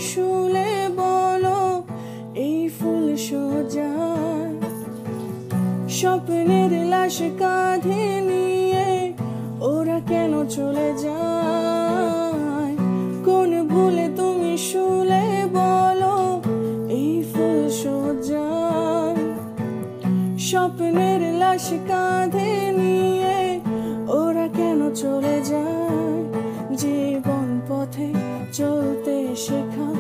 শুলে বলো এই ফুল সোজায় স্বপ্নের লাশ কাঁধে নিয়ে ওরা কেন চলে যায় কোন ভুলে তুমি শুলে বলো এই ফুল সোজায় স্বপ্নের লাশ কাঁধে নিয়ে ওরা কেন চলে যায় জীবন পথে চলতে শেখা